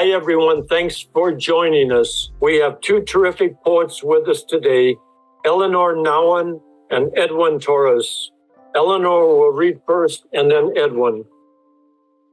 Hi, everyone. Thanks for joining us. We have two terrific poets with us today, Elinor Nauen and Edwin Torres. Elinor will read first and then Edwin.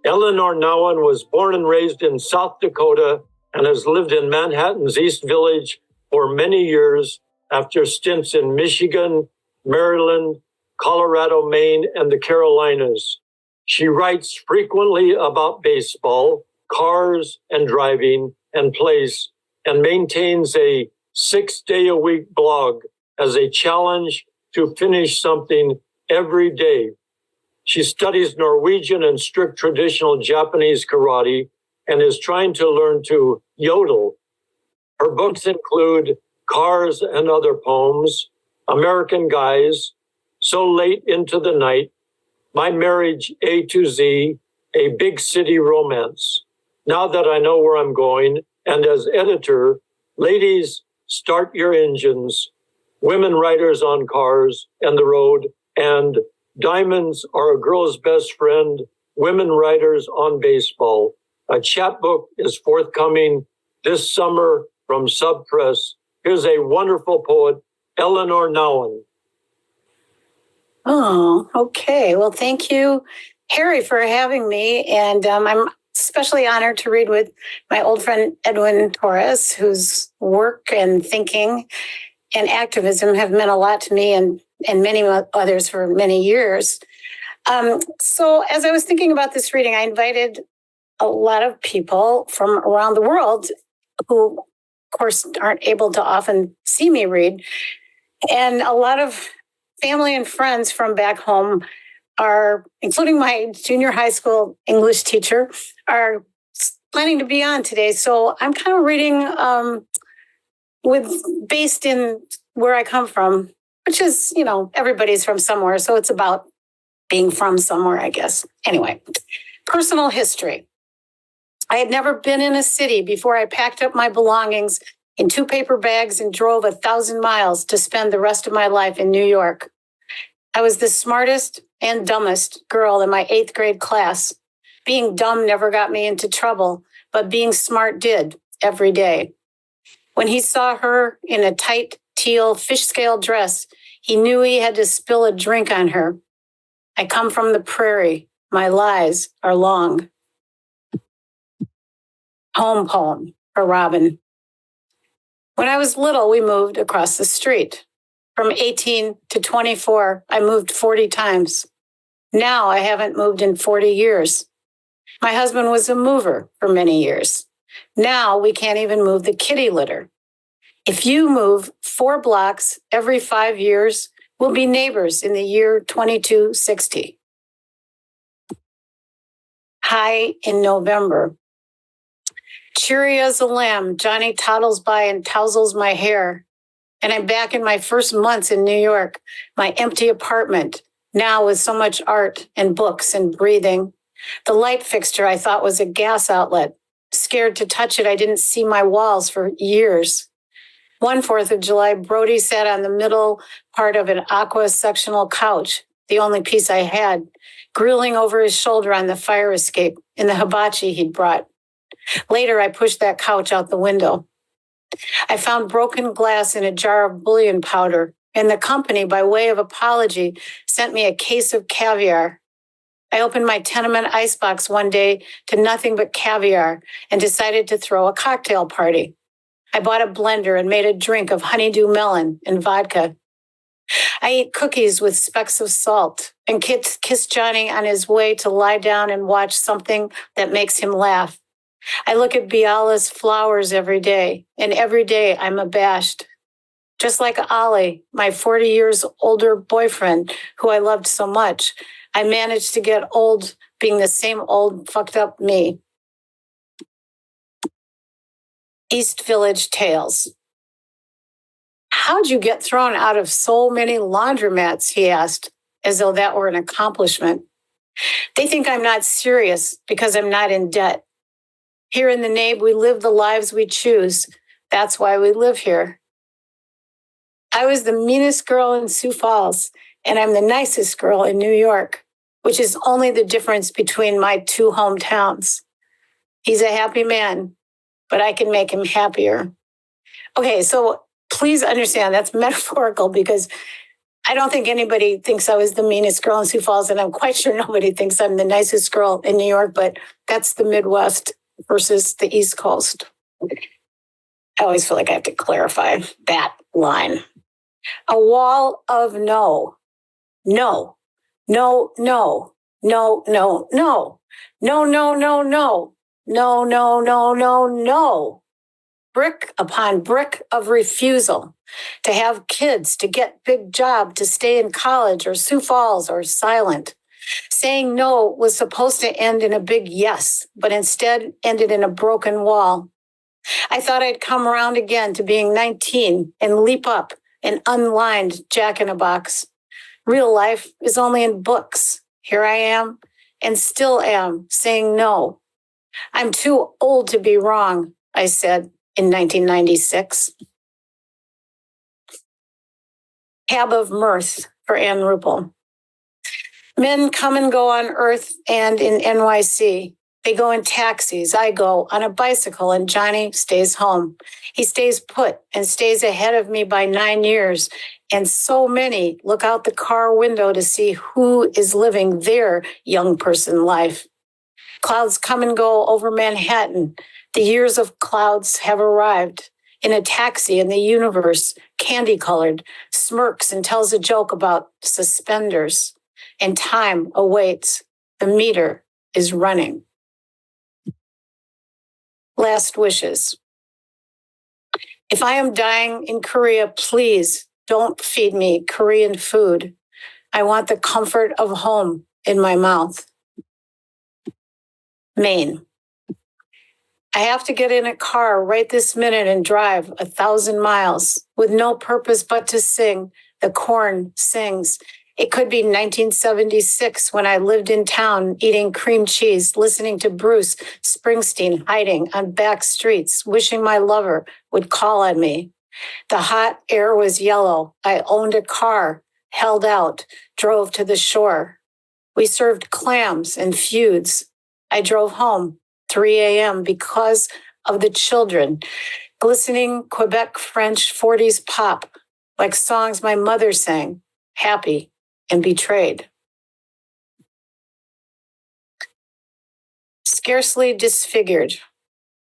Elinor Nauen was born and raised in South Dakota and has lived in Manhattan's East Village for many years after stints in Michigan, Maryland, Colorado, Maine, and the Carolinas. She writes frequently about baseball, cars and driving and place, and maintains a 6-day-a-week blog as a challenge to finish something every day. She studies Norwegian and strict traditional Japanese karate and is trying to learn to yodel. Her books include Cars and Other Poems, American Guys, So Late into the Night, My Marriage A to Z, A Big City Romance. Now That I Know Where I'm Going, and as editor, Ladies, Start Your Engines, Women Writers on Cars and the Road, and Diamonds Are a Girl's Best Friend, Women Writers on Baseball. A chapbook is forthcoming this summer from Sub Press. Here's a wonderful poet, Elinor Nauen. Oh, okay. Well, thank you, Harry, for having me. And I'm especially honored to read with my old friend, Edwin Torres, whose work and thinking and activism have meant a lot to me and many others for many years. So as I was thinking about this reading, I invited a lot of people from around the world who, of course, aren't able to often see me read. And a lot of family and friends from back home are, including my junior high school English teacher, are planning to be on today. So I'm kind of reading based in where I come from, which is, everybody's from somewhere. So it's about being from somewhere, I guess. Anyway, personal history. I had never been in a city before I packed up my belongings in 2 paper bags and drove 1,000 miles to spend the rest of my life in New York. I was the smartest and dumbest girl in my 8th grade class. Being dumb never got me into trouble, but being smart did every day. When he saw her in a tight teal fish scale dress, he knew he had to spill a drink on her. I come from the prairie. My lies are long. Home poem for Robin. When I was little, we moved across the street. From 18 to 24, I moved 40 times. Now I haven't moved in 40 years. My husband was a mover for many years. Now we can't even move the kitty litter. If you move 4 blocks every 5 years, we'll be neighbors in the year 2260. High in November. Cheery as a lamb, Johnny toddles by and tousles my hair. And I'm back in my first months in New York, my empty apartment, now with so much art and books and breathing. The light fixture I thought was a gas outlet. Scared to touch it, I didn't see my walls for years. One 4th of July, Brody sat on the middle part of an aqua sectional couch, the only piece I had, grilling over his shoulder on the fire escape in the hibachi he'd brought. Later, I pushed that couch out the window. I found broken glass in a jar of bouillon powder, and the company, by way of apology, sent me a case of caviar. I opened my tenement icebox one day to nothing but caviar and decided to throw a cocktail party. I bought a blender and made a drink of honeydew melon and vodka. I ate cookies with specks of salt and kissed Johnny on his way to lie down and watch something that makes him laugh. I look at Biala's flowers every day, and every day I'm abashed. Just like Ollie, my 40 years older boyfriend, who I loved so much, I managed to get old being the same old fucked up me. East Village Tales. How'd you get thrown out of so many laundromats, he asked, as though that were an accomplishment. They think I'm not serious because I'm not in debt. Here in the NABE, we live the lives we choose. That's why we live here. I was the meanest girl in Sioux Falls, and I'm the nicest girl in New York, which is only the difference between my 2 hometowns. He's a happy man, but I can make him happier. Okay, so please understand that's metaphorical because I don't think anybody thinks I was the meanest girl in Sioux Falls, and I'm quite sure nobody thinks I'm the nicest girl in New York, but that's the Midwest versus the East Coast. I always feel like I have to clarify that line. A wall of no. No. No, no. No, no, no. No, no, no, no. No, no, no, no, no. Brick upon brick of refusal to have kids, to get big job, to stay in college or Sioux Falls or silent. Saying no was supposed to end in a big yes, but instead ended in a broken wall. I thought I'd come around again to being 19 and leap up an unlined Jack-in-a-Box. Real life is only in books. Here I am and still am saying no. I'm too old to be wrong, I said in 1996. Cab of Mirth for Ann Ruppel. Men come and go on Earth and in NYC. They go in taxis. I go on a bicycle, and Johnny stays home. He stays put and stays ahead of me by 9 years. And so many look out the car window to see who is living their young person life. Clouds come and go over Manhattan. The years of clouds have arrived. In a taxi in the universe, candy-colored, smirks and tells a joke about suspenders. And time awaits. The meter is running. Last wishes. If I am dying in Korea, please don't feed me Korean food. I want the comfort of home in my mouth. Maine. I have to get in a car right this minute and drive 1,000 miles with no purpose but to sing. The corn sings. It could be 1976 when I lived in town eating cream cheese, listening to Bruce Springsteen, hiding on back streets, wishing my lover would call on me. The hot air was yellow. I owned a car, held out, drove to the shore. We served clams and feuds. I drove home 3 a.m. because of the children, glistening Quebec French 40s pop, like songs my mother sang, happy and betrayed. Scarcely disfigured.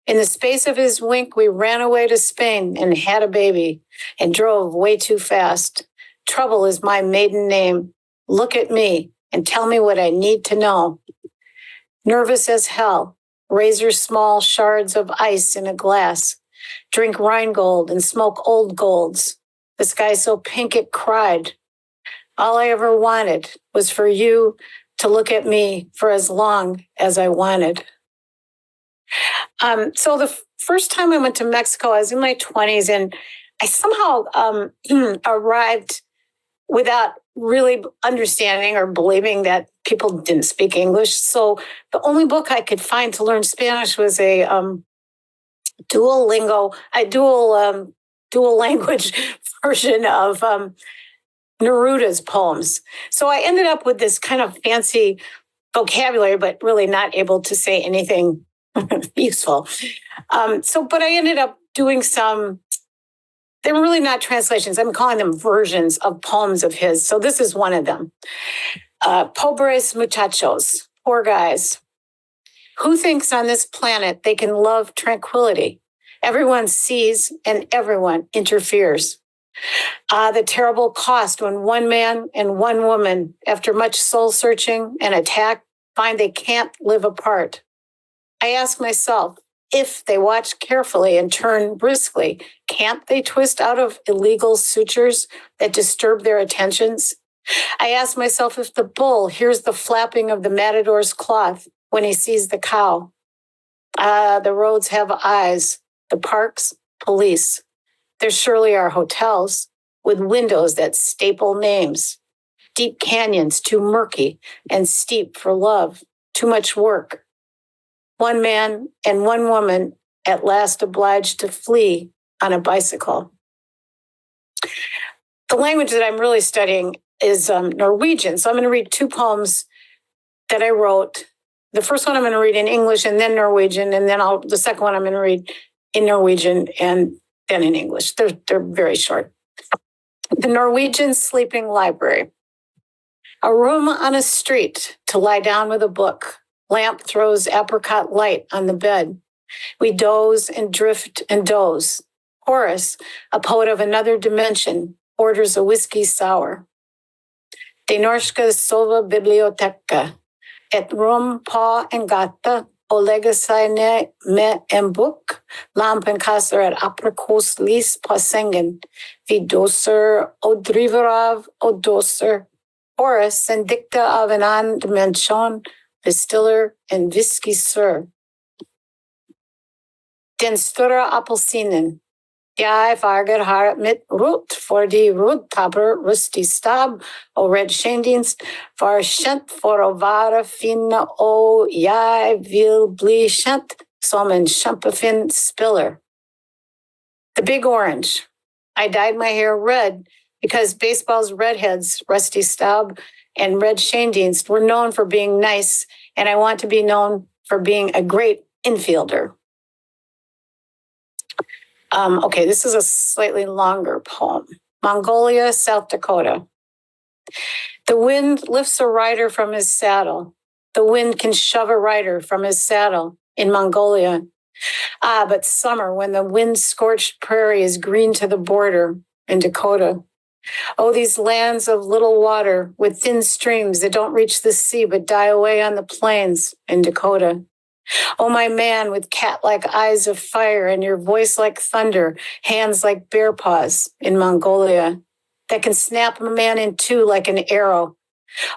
In the space of his wink, we ran away to Spain and had a baby and drove way too fast. Trouble is my maiden name. Look at me and tell me what I need to know. Nervous as hell, razor small shards of ice in a glass. Drink Rheingold and smoke old golds. The sky so pink it cried. All I ever wanted was for you to look at me for as long as I wanted. So the first time I went to Mexico, I was in my 20s, and I somehow arrived without really understanding or believing that people didn't speak English. So the only book I could find to learn Spanish was a dual language version of Neruda's poems. So I ended up with this kind of fancy vocabulary, but really not able to say anything useful. But I ended up doing they were really not translations. I'm calling them versions of poems of his. So this is one of them. Pobres muchachos, poor guys. Who thinks on this planet they can love tranquility? Everyone sees and everyone interferes. The terrible cost when one man and one woman, after much soul searching and attack, find they can't live apart. I ask myself, if they watch carefully and turn briskly, can't they twist out of illegal sutures that disturb their attentions? I ask myself if the bull hears the flapping of the matador's cloth when he sees the cow. The roads have eyes, the parks, police. There surely are hotels with windows that staple names. Deep canyons too murky and steep for love, too much work. One man and one woman at last obliged to flee on a bicycle. The language that I'm really studying is Norwegian. So I'm going to read two poems that I wrote The first one I'm going to read in English and then Norwegian, and then the second one I'm going to read in Norwegian and then in English. They're very short. The Norwegian Sleeping Library. A room on a street to lie down with a book. Lamp throws apricot light on the bed. We doze and drift and doze. Horace, a poet of another dimension, orders a whiskey sour. De Norska sova biblioteca. Et rum pa en gata og legger seg ned med en bok. Lampen kaster et aprikos lys på sengen. Vi doser og driver av og doser. Horace, en dikter av en annen dimensjon, bestiller en whisky sir. Den større appelsinen. Jeg farger har mitt rot, fordi rottapper, rustig stab og redd skjendinst var kjent for å være finne, og jeg vil bli kjent som en kjempefin spiller. The Big Orange. I dyed my hair red because baseball's redheads, Rusty Staub and Red Schoendienst, were known for being nice, and I want to be known for being a great infielder. Okay, this is a slightly longer poem. Mongolia, South Dakota. The wind lifts a rider from his saddle. The wind can shove a rider from his saddle in Mongolia. Ah, but summer, when the wind-scorched prairie is green to the border in Dakota. Oh, these lands of little water with thin streams that don't reach the sea but die away on the plains in Dakota. Oh, my man with cat-like eyes of fire and your voice like thunder, hands like bear paws in Mongolia that can snap a man in two like an arrow.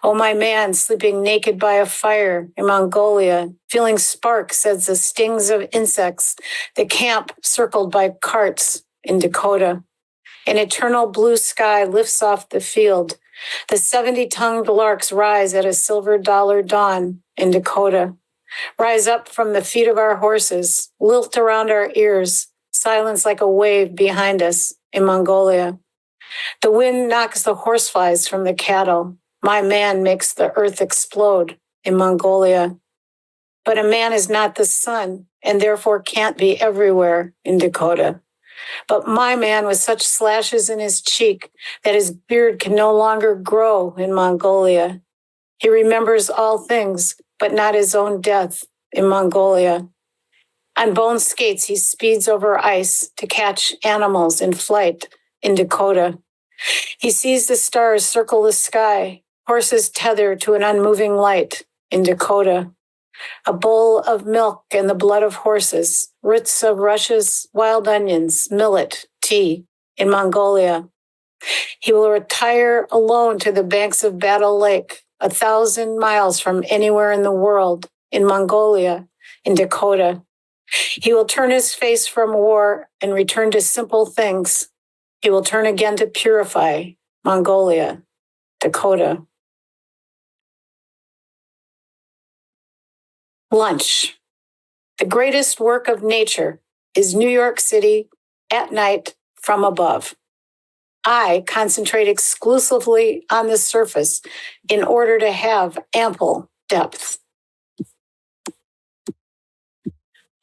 Oh, my man sleeping naked by a fire in Mongolia, feeling sparks as the stings of insects, the camp circled by carts in Dakota. An eternal blue sky lifts off the field. The 70-tongued larks rise at a silver dollar dawn in Dakota. Rise up from the feet of our horses, lilt around our ears, silence like a wave behind us in Mongolia. The wind knocks the horseflies from the cattle. My man makes the earth explode in Mongolia. But a man is not the sun and therefore can't be everywhere in Dakota. But my man with such slashes in his cheek that his beard can no longer grow in Mongolia. He remembers all things, but not his own death in Mongolia. On bone skates, he speeds over ice to catch animals in flight in Dakota. He sees the stars circle the sky, horses tether to an unmoving light in Dakota. A bowl of milk and the blood of horses, roots of rushes, wild onions, millet, tea in Mongolia. He will retire alone to the banks of Battle Lake, 1,000 miles from anywhere in the world, in Mongolia, in Dakota. He will turn his face from war and return to simple things. He will turn again to purify Mongolia, Dakota. Lunch. The greatest work of nature is New York City at night from above. I concentrate exclusively on the surface in order to have ample depth.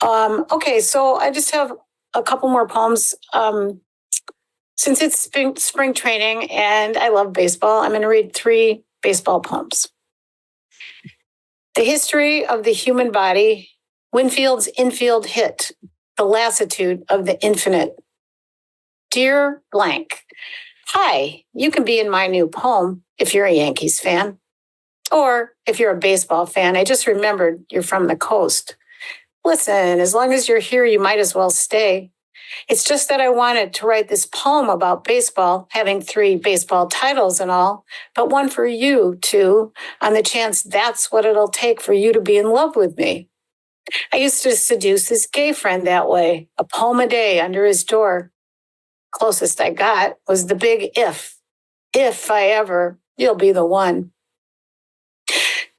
Okay, so I just have a couple more poems. Since it's spring training and I love baseball, I'm going to read 3 baseball poems. The History of the Human Body, Winfield's Infield Hit, The Lassitude of the Infinite. Dear blank, hi, you can be in my new poem if you're a Yankees fan. Or if you're a baseball fan, I just remembered you're from the coast. Listen, as long as you're here, you might as well stay. It's just that I wanted to write this poem about baseball, having 3 baseball titles and all, but one for you, too, on the chance that's what it'll take for you to be in love with me. I used to seduce his gay friend that way, a poem a day under his door. Closest I got was the big if. If I ever, you'll be the one.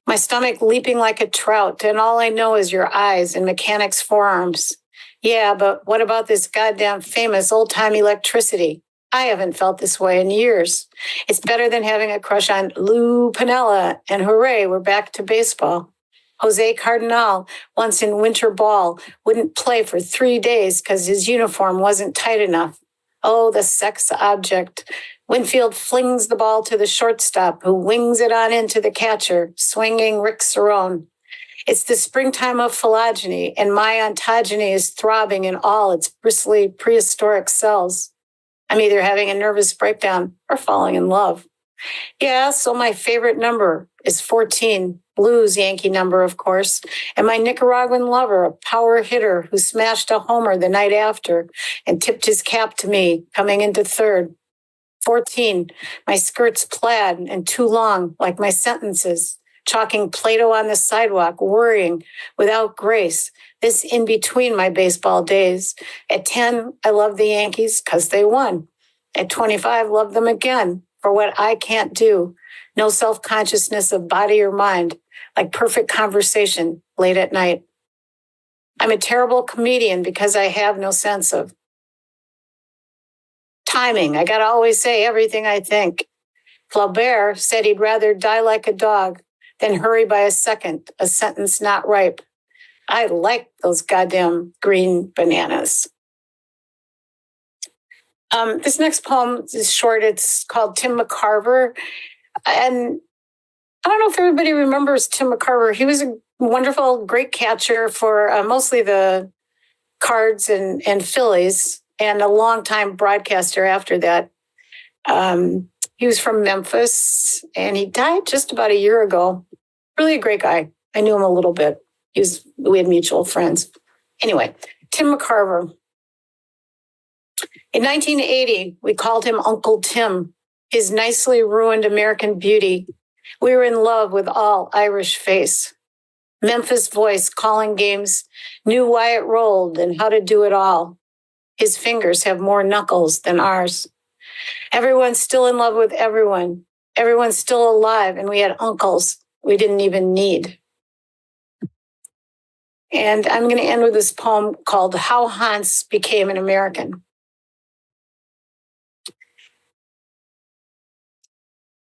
My stomach leaping like a trout, and all I know is your eyes and mechanic's forearms. Yeah, but what about this goddamn famous old-time electricity? I haven't felt this way in years. It's better than having a crush on Lou Piniella, and hooray, we're back to baseball. Jose Cardinal, once in winter ball, wouldn't play for 3 days because his uniform wasn't tight enough. Oh, the sex object. Winfield flings the ball to the shortstop, who wings it on into the catcher, swinging Rick Cerrone. It's the springtime of phylogeny, and my ontogeny is throbbing in all its bristly prehistoric cells. I'm either having a nervous breakdown or falling in love. Yeah, so my favorite number is 14, Blues Yankee number, of course, and my Nicaraguan lover, a power hitter who smashed a homer the night after and tipped his cap to me coming into third. 14, my skirt's plaid and too long, like my sentences, chalking Play-Doh on the sidewalk, worrying without grace, this in between my baseball days. At 10, I love the Yankees because they won. At 25, love them again for what I can't do. No self-consciousness of body or mind, like perfect conversation late at night. I'm a terrible comedian because I have no sense of timing. I got to always say everything I think. Flaubert said he'd rather die like a dog than hurry by a second, a sentence not ripe. I like those goddamn green bananas. This next poem is short. It's called Tim McCarver. And I don't know if everybody remembers Tim McCarver. He was a wonderful, great catcher for mostly the Cards and Phillies, and a longtime broadcaster after that. He was from Memphis, and he died just about a year ago. Really a great guy. I knew him a little bit. We had mutual friends. Anyway, Tim McCarver. In 1980, we called him Uncle Tim, his nicely ruined American beauty. We were in love with all Irish face. Memphis voice calling games, knew why it rolled and how to do it all. His fingers have more knuckles than ours. Everyone's still in love with everyone. Everyone's still alive, and we had uncles we didn't even need. And I'm going to end with this poem called How Hans Became an American.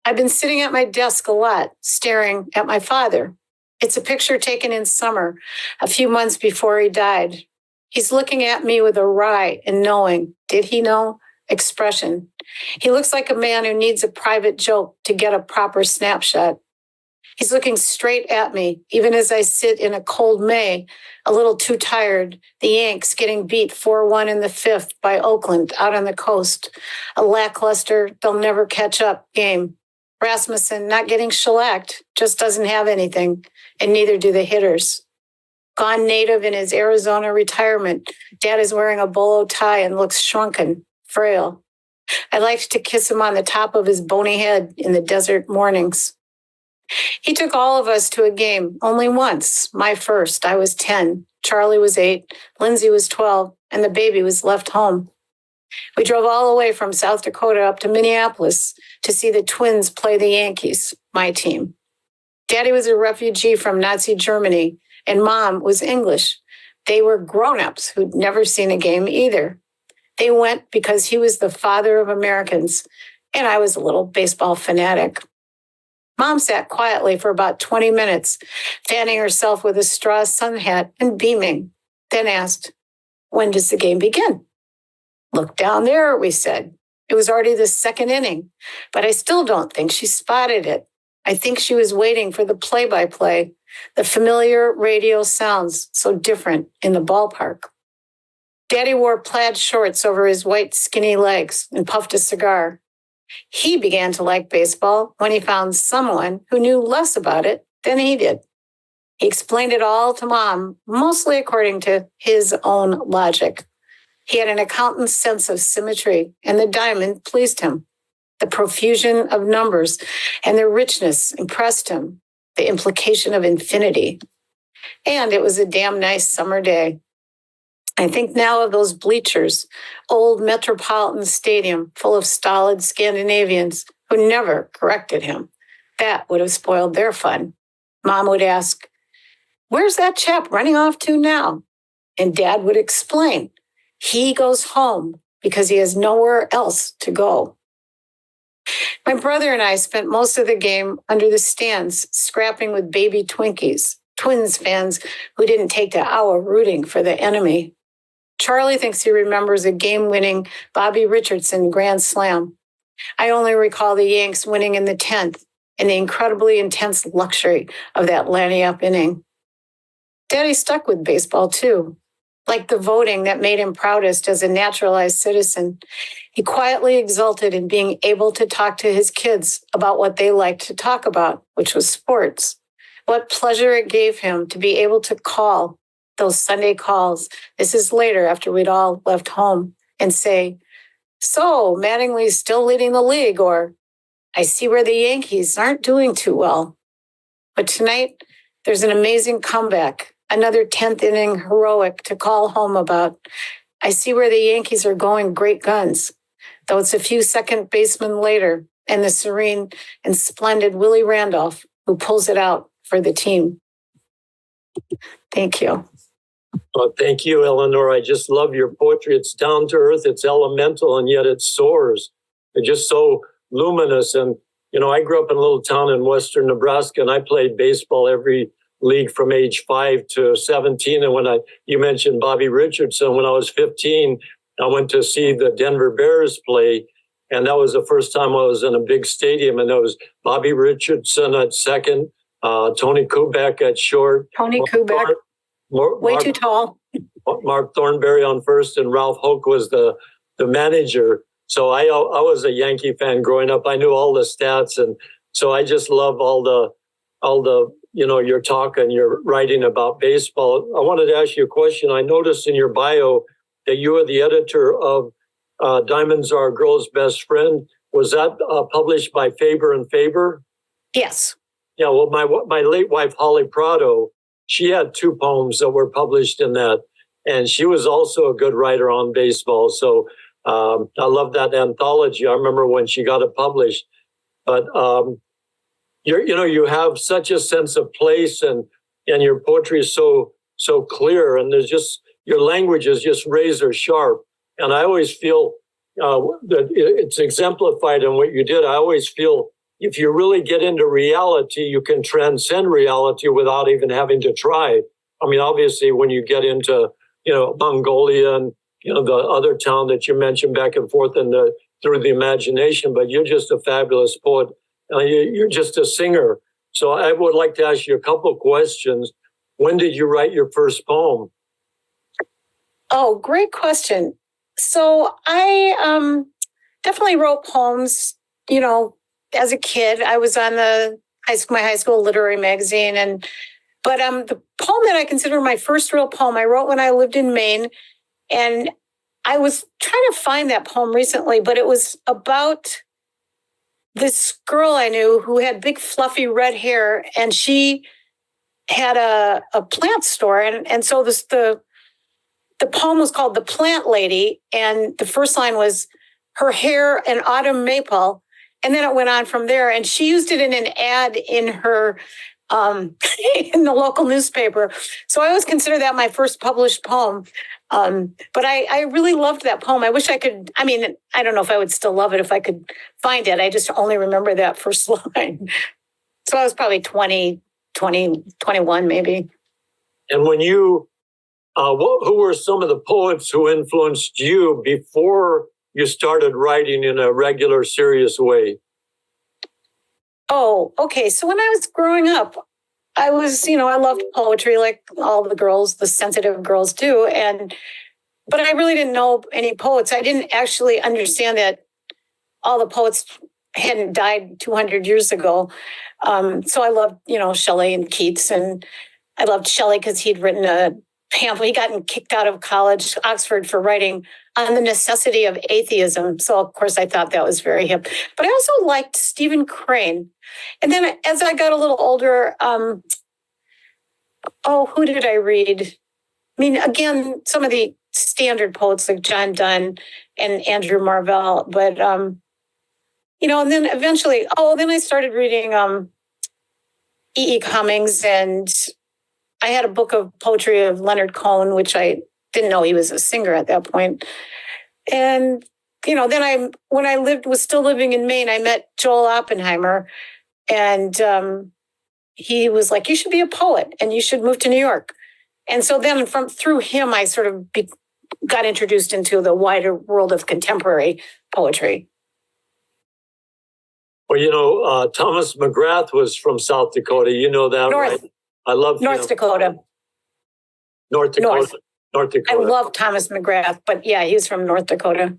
I've been sitting at my desk a lot, staring at my father. It's a picture taken in summer, a few months before he died. He's looking at me with a wry and knowing, did he know, expression. He looks like a man who needs a private joke to get a proper snapshot. He's looking straight at me, even as I sit in a cold May, a little too tired, the Yanks getting beat 4-1 in the fifth by Oakland out on the coast, a lackluster, they'll never catch up game. Rasmussen not getting shellacked, just doesn't have anything, and neither do the hitters. Gone native in his Arizona retirement, Dad is wearing a bolo tie and looks shrunken, frail. I liked to kiss him on the top of his bony head in the desert mornings. He took all of us to a game only once, my first. I was 10, Charlie was 8, Lindsay was 12, and the baby was left home. We drove all the way from South Dakota up to Minneapolis to see the Twins play the Yankees, my team. Daddy was a refugee from Nazi Germany, and Mom was English. They were grown-ups who'd never seen a game either. They went because he was the father of Americans, and I was a little baseball fanatic. Mom sat quietly for about 20 minutes, fanning herself with a straw sun hat and beaming, then asked, "When does the game begin?" "Look down there," we said. It was already the second inning, but I still don't think she spotted it. I think she was waiting for the play-by-play, the familiar radio sounds so different in the ballpark. Daddy wore plaid shorts over his white, skinny legs and puffed a cigar. He began to like baseball when he found someone who knew less about it than he did. He explained it all to Mom, mostly according to his own logic. He had an accountant's sense of symmetry, and the diamond pleased him. The profusion of numbers and their richness impressed him, the implication of infinity. And it was a damn nice summer day. I think now of those bleachers, old Metropolitan Stadium full of stolid Scandinavians who never corrected him. That would have spoiled their fun. Mom would ask, "Where's that chap running off to now?" And Dad would explain, "He goes home because he has nowhere else to go." My brother and I spent most of the game under the stands, scrapping with baby Twinkies. Twins fans who didn't take the hour rooting for the enemy. Charlie thinks he remembers a game-winning Bobby Richardson grand slam. I only recall the Yanks winning in the 10th and the incredibly intense luxury of that lany-up inning. Daddy stuck with baseball, too. Like the voting that made him proudest as a naturalized citizen, he quietly exulted in being able to talk to his kids about what they liked to talk about, which was sports. What pleasure it gave him to be able to call those Sunday calls. This is later after we'd all left home and say, "So, Mattingly's still leading the league," or "I see where the Yankees aren't doing too well." But tonight, there's an amazing comeback, another 10th inning heroic to call home about. I see where the Yankees are going great guns, though it's a few second basemen later and the serene and splendid Willie Randolph who pulls it out for the team. Thank you. Well, thank you, Elinor. I just love your poetry. It's down to earth, it's elemental, and yet it soars. It's just so luminous. And, I grew up in a little town in western Nebraska, and I played baseball every league from age 5 to 17. And when you mentioned Bobby Richardson, when I was 15, I went to see the Denver Bears play. And that was the first time I was in a big stadium. And there was Bobby Richardson at second, Tony Kubek at short. Tony Kubek, way too tall. Mark Thornberry on first, and Ralph Hoke was the manager. So I was a Yankee fan growing up. I knew all the stats. And so I just love all the your talk and your writing about baseball. I wanted to ask you a question. I noticed in your bio that you are the editor of Diamonds Are a Girl's Best Friend. Was that published by Faber and Faber? Yes. Yeah, well, my late wife, Holly Prado, she had 2 poems that were published in that. And she was also a good writer on baseball. So I love that anthology. I remember when she got it published. But you have such a sense of place, and your poetry is so clear, and there's just, your language is just razor sharp. And I always feel that it's exemplified in what you did. I always feel if you really get into reality, you can transcend reality without even having to try. I mean, obviously, when you get into Mongolia and the other town that you mentioned back and forth through the imagination, but you're just a fabulous poet. You're just a singer. So I would like to ask you a couple of questions. When did you write your first poem? Oh, great question. So I definitely wrote poems, as a kid. I was on my high school literary magazine. But the poem that I consider my first real poem, I wrote when I lived in Maine. And I was trying to find that poem recently, but it was about this girl I knew who had big fluffy red hair, and she had a plant store. And so the poem was called The Plant Lady. And the first line was, "Her hair an autumn maple." And then it went on from there. And she used it in an ad in her, in the local newspaper. So I always consider that my first published poem. But I really loved that poem. I wish I could, I don't know if I would still love it if I could find it. I just only remember that first line. So I was probably 20, 21 maybe. And when you, who were some of the poets who influenced you before you started writing in a regular, serious way? Oh, okay. So when I was growing up, I was, I loved poetry like all the girls, the sensitive girls do. But I really didn't know any poets. I didn't actually understand that all the poets hadn't died 200 years ago. So I loved, Shelley and Keats. And I loved Shelley because he'd written a pamphlet. He gotten kicked out of college, Oxford, for writing on the necessity of atheism. So, of course, I thought that was very hip. But I also liked Stephen Crane. And then as I got a little older, who did I read? Again, some of the standard poets like John Donne and Andrew Marvell. But, and then eventually, then I started reading E.E. Cummings, and I had a book of poetry of Leonard Cohen, which I didn't know he was a singer at that point. And, then when I was still living in Maine, I met Joel Oppenheimer. And he was like, you should be a poet and you should move to New York. And so then through him, I sort of got introduced into the wider world of contemporary poetry. Well, Thomas McGrath was from South Dakota. You know that, right? I love North Dakota. North Dakota. North Dakota. I love Thomas McGrath, but yeah, he's from North Dakota.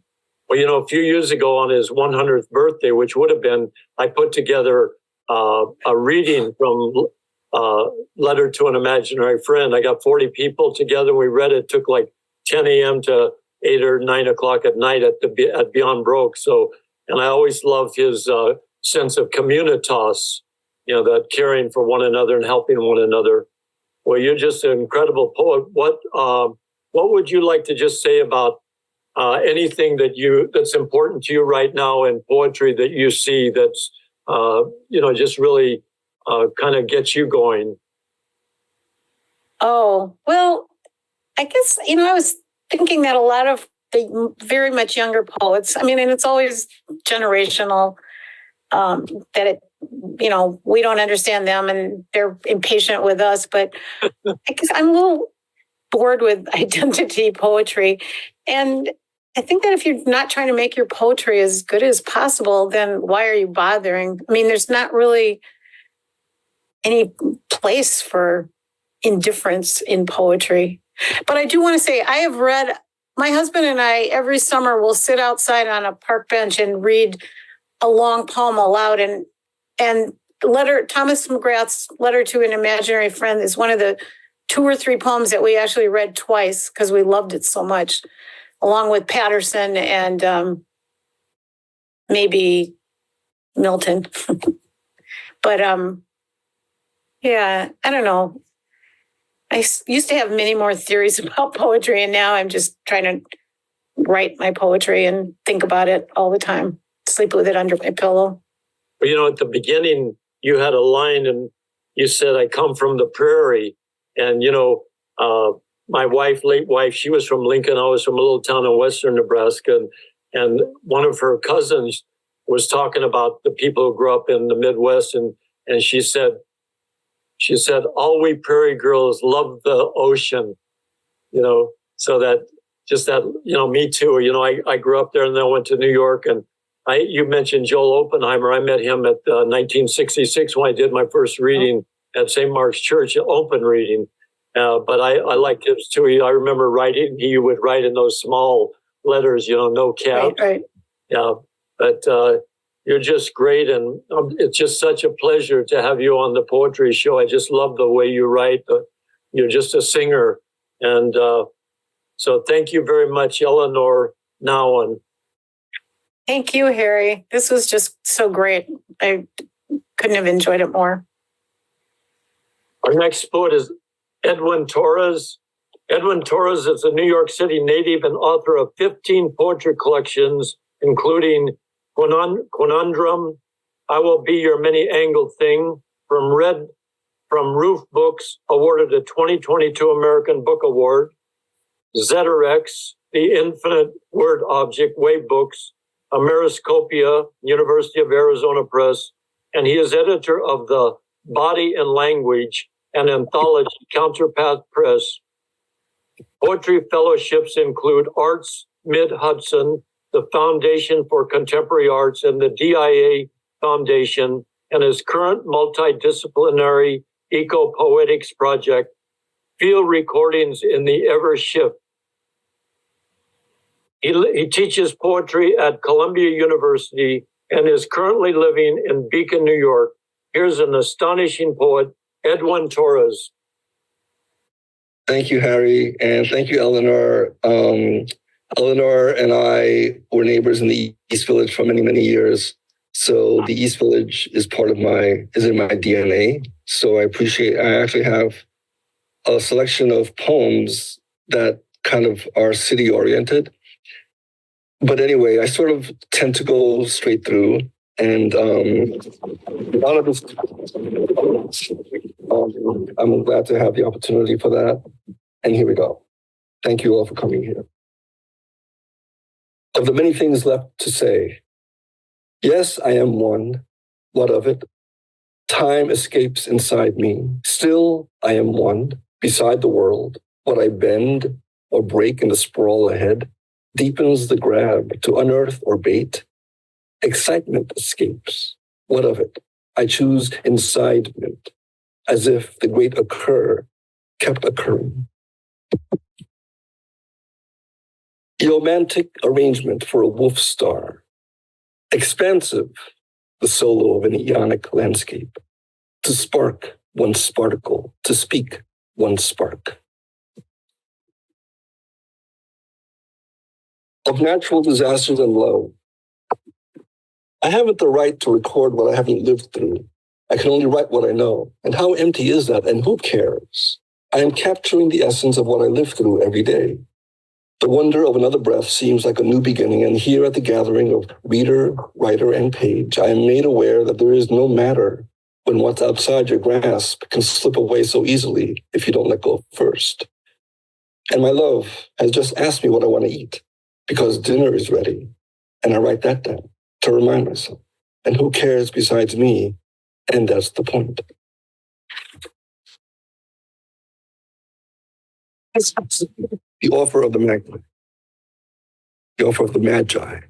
Well, a few years ago on his 100th birthday, which would have been, I put together a reading from Letter to an Imaginary Friend. I got 40 people together. We read it. It took like 10 a.m. to 8 or 9 o'clock at night at Beyond Broke. So, and I always loved his sense of communitas, that caring for one another and helping one another. Well, you're just an incredible poet. What would you like to just say about anything that's important to you right now in poetry that you see that's just really kind of gets you going? Oh, well, I guess, I was thinking that a lot of the very much younger poets, and it's always generational, that it, we don't understand them and they're impatient with us, but I guess I'm a little bored with identity poetry. And I think that if you're not trying to make your poetry as good as possible, then why are you bothering? There's not really any place for indifference in poetry. But I do want to say, I have read, my husband and I, every summer, will sit outside on a park bench and read a long poem aloud. And Thomas McGrath's Letter to an Imaginary Friend is one of the 2 or 3 poems that we actually read twice because we loved it so much, along with Patterson and maybe Milton. But yeah, I don't know. I used to have many more theories about poetry, and now I'm just trying to write my poetry and think about it all the time, sleep with it under my pillow. Well, at the beginning, you had a line and you said, I come from the prairie. And, my late wife, she was from Lincoln. I was from a little town in western Nebraska. And one of her cousins was talking about the people who grew up in the Midwest. And she said, all we prairie girls love the ocean, so that just that, me too. I grew up there and then I went to New York. And you mentioned Joel Oppenheimer. I met him at 1966 when I did my first reading at St. Mark's Church, open reading. But I liked his too. I remember he would write in those small letters, no cap. Right. Yeah, but you're just great. And it's just such a pleasure to have you on the poetry show. I just love the way you write. You're just a singer. And so thank you very much, Elinor Nauen. Thank you, Harry. This was just so great. I couldn't have enjoyed it more. Our next poet is Edwin Torres. Edwin Torres is a New York City native and author of 15 poetry collections, including Conundrum, I Will Be Your Many-Angled Thing, from Roof Books, awarded a 2022 American Book Award, Zeterex, The Infinite Word Object, Wave Books, Ameriscopia, University of Arizona Press, and he is editor of the Body and Language, an anthology, Counterpath Press. Poetry fellowships include Arts Mid-Hudson, the Foundation for Contemporary Arts, and the DIA Foundation, and his current multidisciplinary Eco-Poetics project, Field Recordings in the Ever Shift. He teaches poetry at Columbia University and is currently living in Beacon, New York. Here's an astonishing poet, Edwin Torres. Thank you, Harry, and thank you, Elinor. Elinor and I were neighbors in the East Village for many, many years. So the East Village is in my DNA. So I actually have a selection of poems that kind of are city oriented. But anyway, I sort of tend to go straight through, and a lot of this, I'm glad to have the opportunity for that. And here we go. Thank you all for coming here. Of the many things left to say, yes, I am one. What of it? Time escapes inside me. Still, I am one, beside the world. What I bend or break in the sprawl ahead deepens the grab to unearth or bait. Excitement escapes. What of it? I choose incitement, as if the great occur kept occurring. Romantic arrangement for a wolf star. Expansive, the solo of an eonic landscape. To spark one sparkle, to speak one spark. Of natural disasters and love. I haven't the right to record what I haven't lived through. I can only write what I know. And how empty is that? And who cares? I am capturing the essence of what I live through every day. The wonder of another breath seems like a new beginning, and here at the gathering of reader, writer, and page, I am made aware that there is no matter when what's outside your grasp can slip away so easily if you don't let go first. And my love has just asked me what I want to eat, because dinner is ready, and I write that down to remind myself. And who cares besides me? And that's the point. The offer of the magnet. The offer of the magi.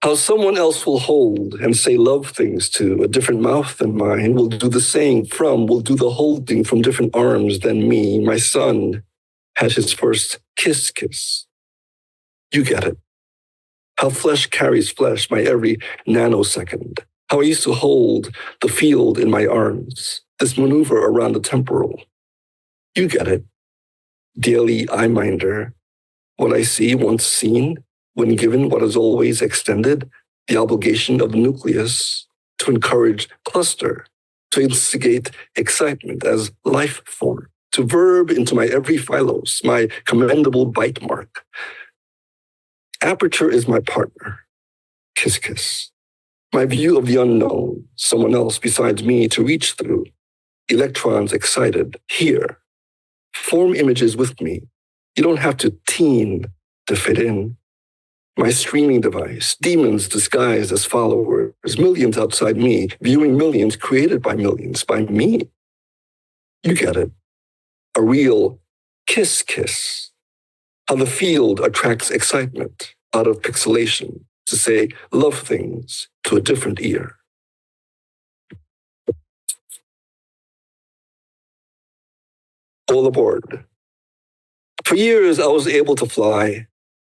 How someone else will hold and say love things to a different mouth than mine, will do the saying from, will do the holding from different arms than me. My son had his first kiss. You get it. How flesh carries flesh, my every nanosecond. How I used to hold the field in my arms, this maneuver around the temporal. You get it. Daily eye-minder. What I see once seen, when given what is always extended, the obligation of the nucleus to encourage cluster, to instigate excitement as life form, to verb into my every phylos, my commendable bite mark. Aperture is my partner. Kiss. My view of the unknown, someone else besides me to reach through. Electrons excited, here. Form images with me. You don't have to teen to fit in. My streaming device, demons disguised as followers, millions outside me, viewing millions created by millions, by me. You get it. A real kiss. How the field attracts excitement out of pixelation to say love things to a different ear. All aboard. For years, I was able to fly,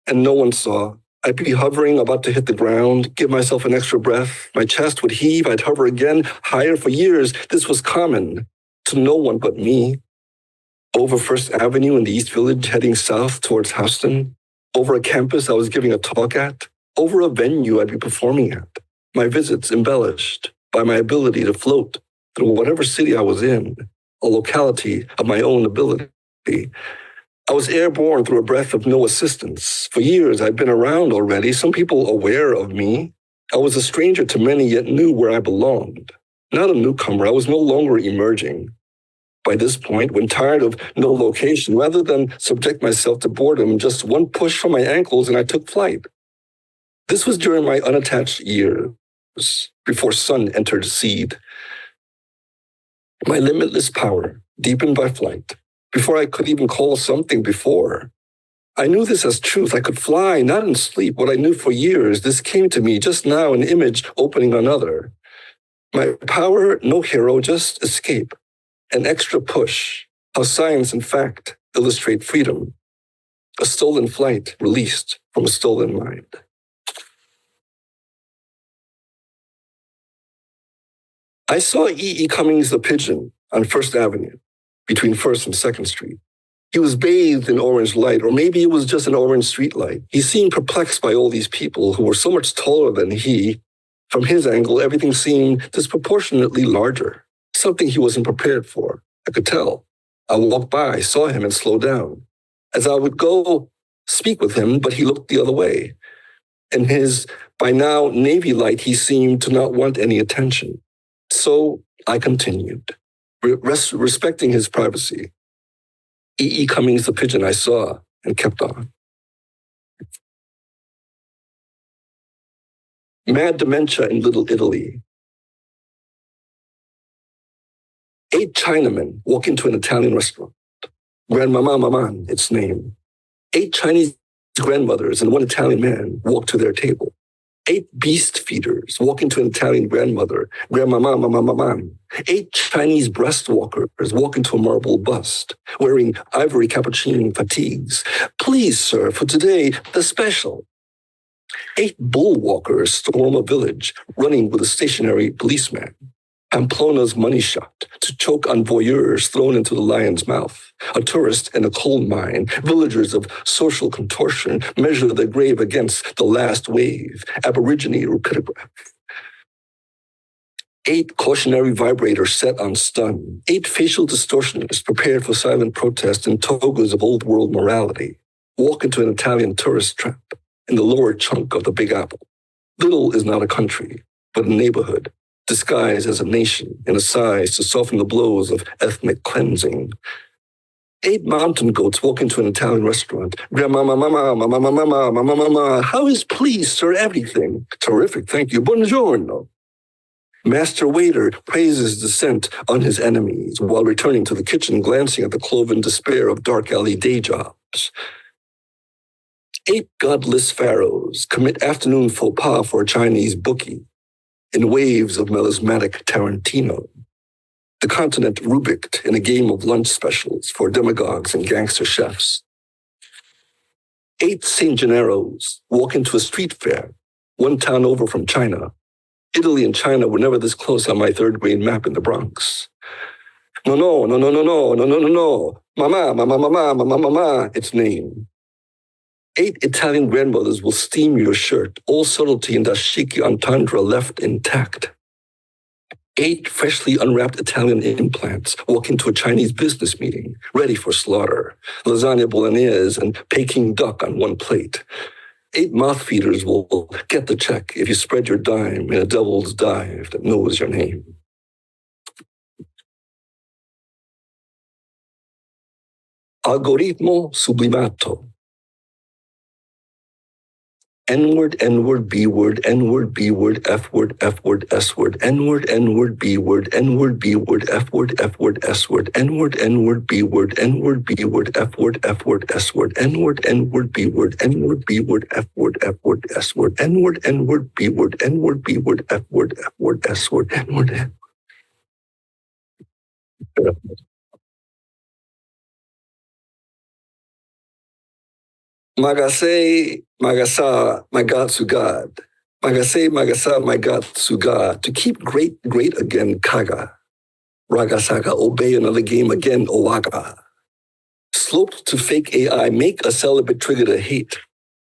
and no one saw. I'd be hovering, about to hit the ground, give myself an extra breath. My chest would heave, I'd hover again, higher. For years, this was common to no one but me. Over First Avenue in the East Village, heading south towards Houston. Over a campus I was giving a talk at. Over a venue I'd be performing at. My visits embellished by my ability to float through whatever city I was in, a locality of my own ability. I was airborne through a breath of no assistance. For years, I'd been around already, some people aware of me. I was a stranger to many, yet knew where I belonged. Not a newcomer, I was no longer emerging. By this point, when tired of no location, rather than subject myself to boredom, just one push from my ankles and I took flight. This was during my unattached years, before sun entered seed. My limitless power, deepened by flight. Before I could even call something before. I knew this as truth. I could fly, not in sleep. What I knew for years, this came to me just now, an image opening another. My power, no hero, just escape. An extra push. How science and fact illustrate freedom. A stolen flight released from a stolen mind. I saw E.E. Cummings the pigeon on First Avenue, between First and Second Street. He was bathed in orange light, or maybe it was just an orange street light. He seemed perplexed by all these people who were so much taller than he. From his angle, everything seemed disproportionately larger, something he wasn't prepared for. I could tell. I walked by, saw him, and slowed down. As I would go speak with him, but he looked the other way. In his, by now, navy light, he seemed to not want any attention. So I continued, respecting his privacy. E.E. Cummings the pigeon I saw and kept on. Mad dementia in Little Italy. 8 Chinamen walk into an Italian restaurant. Grandmama Maman, its name. 8 Chinese grandmothers and 1 Italian man walk to their table. 8 beast feeders walk into an Italian grandmother, Grandmama Maman. 8 Chinese breast walkers walk into a marble bust, wearing ivory cappuccino fatigues. Please, sir, for today, the special. 8 bull walkers storm a village, running with a stationary policeman. Pamplona's money shot, to choke on voyeurs thrown into the lion's mouth. A tourist in a coal mine, villagers of social contortion measure their grave against the last wave, aborigine repitograph. 8 cautionary vibrators set on stun. 8 facial distortionists prepared for silent protest in togas of old world morality walk into an Italian tourist trap in the lower chunk of the Big Apple. Little is not a country, but a neighborhood, disguised as a nation in a size to soften the blows of ethnic cleansing. 8 mountain goats walk into an Italian restaurant. Grandmama, mama, mama, mama, mama, mama, mama. How is please, sir, everything? Terrific, thank you. Buongiorno. Master waiter praises descent on his enemies while returning to the kitchen, glancing at the cloven despair of dark alley day jobs. 8 godless pharaohs commit afternoon faux pas for a Chinese bookie in waves of melismatic Tarantino. The continent rubicked in a game of lunch specials for demagogues and gangster chefs. 8 St. Gennaros walk into a street fair, 1 town over from China. Italy and China were never this close on my 3rd grade map in the Bronx. No, no, no, no, no, no, no, no, no, no. Mama, mama, mama, mama, mama, its name. 8 Italian grandmothers will steam your shirt, all subtlety and dashiki entendre left intact. 8 freshly unwrapped Italian implants walk into a Chinese business meeting, ready for slaughter. Lasagna bolognese and Peking duck on 1 plate. 8 mouth feeders will get the check if you spread your dime in a devil's dive that knows your name. Algoritmo sublimato. N-word, N-word, B-word, N-word, B-word, F-word, F-word, S-word, N-word, N-word, B-word, N-word, B-word, F-word, F-word, S-word, N-word, N-word, B-word, N-word, B-word, F-word, F-word, S-word, N-word, N-word, B-word, N-word, B-word, F-word, F-word, S-word, N-word, N-word, B-word, N-word, B-word, F-word, F-word, S-word, N-word. Magase, Magasa, my God to God. Magase, Magasa, my God to God. To keep great, great again, Kaga. Ragasaga, obey another game again, Owaga. Sloped to fake AI, make a celibate trigger to hate.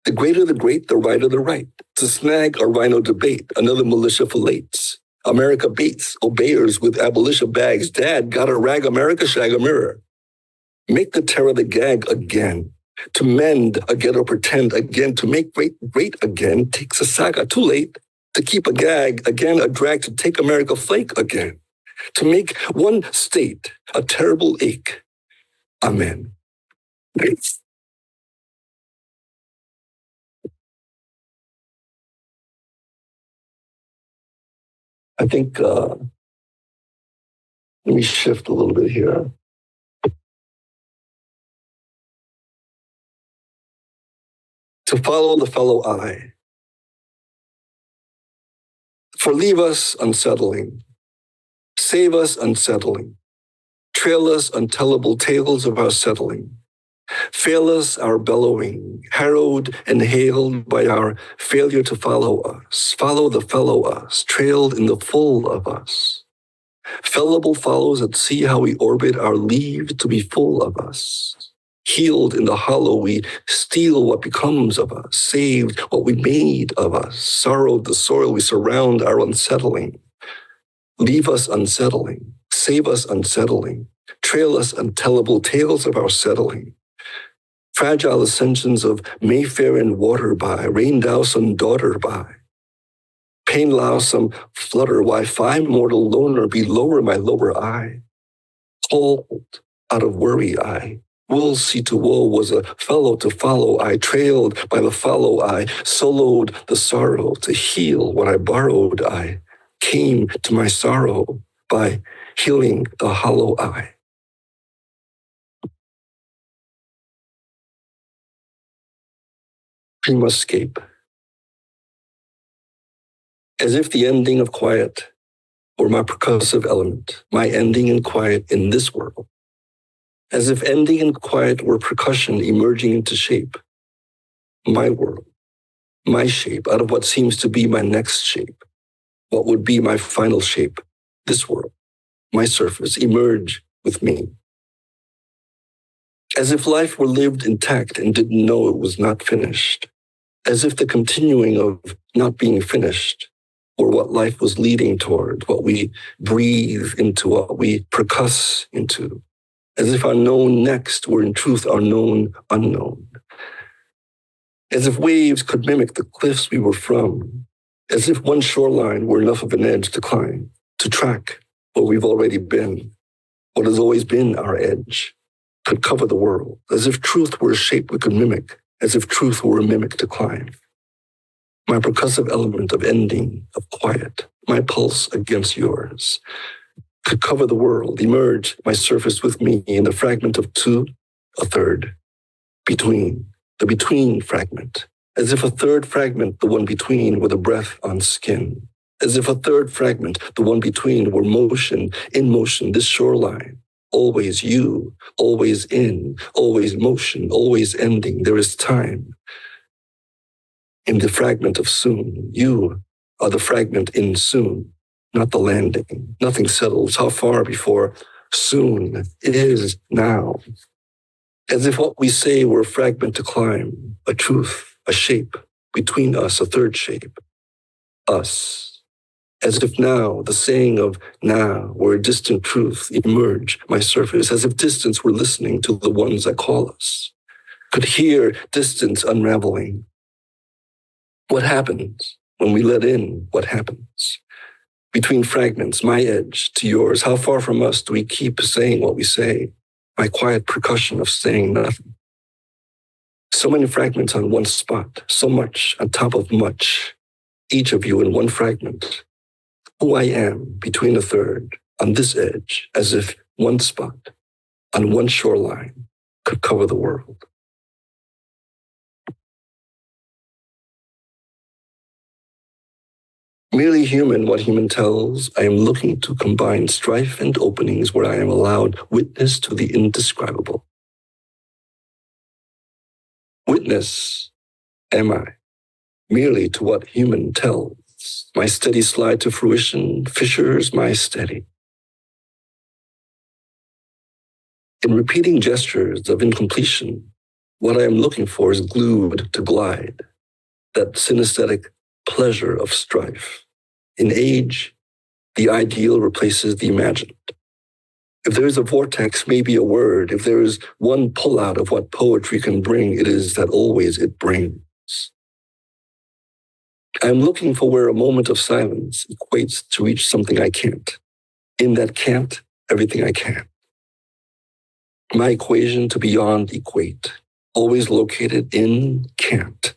The greater the great, the righter the right. To snag a rhino debate, another militia fillets. America baits, obeyers with abolition bags. Dad, gotta rag America, shag a mirror. Make the terror the gag again. To mend again or pretend again, to make great great again takes a saga. Too late to keep a gag again, a drag to take America flake again. To make one state a terrible ache. Amen. I think, let me shift a little bit here. To follow the fellow eye. For leave us unsettling. Save us unsettling. Trail us untellable tales of our settling. Fail us our bellowing, harrowed and hailed by our failure to follow us. Follow the fellow us, trailed in the full of us. Fellable follows at sea how we orbit our leave to be full of us. Healed in the hollow, we steal what becomes of us, saved what we made of us, sorrowed the soil we surround our unsettling. Leave us unsettling, save us unsettling, trail us untellable tales of our settling. Fragile ascensions of Mayfair and water by, rain thou some daughter by. Pain low some flutter, why fine mortal loner be lower my lower eye. Cold out of worry I. Will see to woe was a fellow to follow I, trailed by the follow I, soloed the sorrow to heal what I borrowed I, came to my sorrow by healing the hollow eye. Dreamscape. As if the ending of quiet were my percussive element, my ending in quiet in this world. As if ending in quiet were percussion emerging into shape. My world, my shape, out of what seems to be my next shape. What would be my final shape, this world, my surface, emerge with me. As if life were lived intact and didn't know it was not finished. As if the continuing of not being finished were what life was leading toward, what we breathe into, what we percuss into. As if our known next were in truth our known unknown. As if waves could mimic the cliffs we were from. As if one shoreline were enough of an edge to climb, to track where we've already been, what has always been our edge, could cover the world. As if truth were a shape we could mimic, as if truth were a mimic to climb. My percussive element of ending, of quiet, my pulse against yours, could cover the world, emerge my surface with me in the fragment of two, a third, between, the between fragment, as if a third fragment, the one between, were the breath on skin, as if a third fragment, the one between, were motion, in motion, this shoreline, always you, always in, always motion, always ending, there is time. In the fragment of soon, you are the fragment in soon, not the landing. Nothing settles. How far before soon is now? As if what we say were a fragment to climb, a truth, a shape, between us, a third shape, us. As if now, the saying of now, were a distant truth, emerge my surface, as if distance were listening to the ones that call us, could hear distance unraveling. What happens when we let in what happens? Between fragments, my edge to yours, how far from us do we keep saying what we say? My quiet percussion of saying nothing. So many fragments on one spot, so much on top of much, each of you in one fragment. Who I am between a third, on this edge, as if one spot, on one shoreline, could cover the world. Merely human, what human tells, I am looking to combine strife and openings where I am allowed witness to the indescribable. Witness am I, merely to what human tells. My steady slide to fruition, fissures my steady. In repeating gestures of incompletion, what I am looking for is glued to glide, that synesthetic pleasure of strife. In age, the ideal replaces the imagined. If there is a vortex, maybe a word. If there is one pullout of what poetry can bring, it is that always it brings. I am looking for where a moment of silence equates to reach something I can't. In that can't, everything I can. My equation to beyond equate, always located in can't.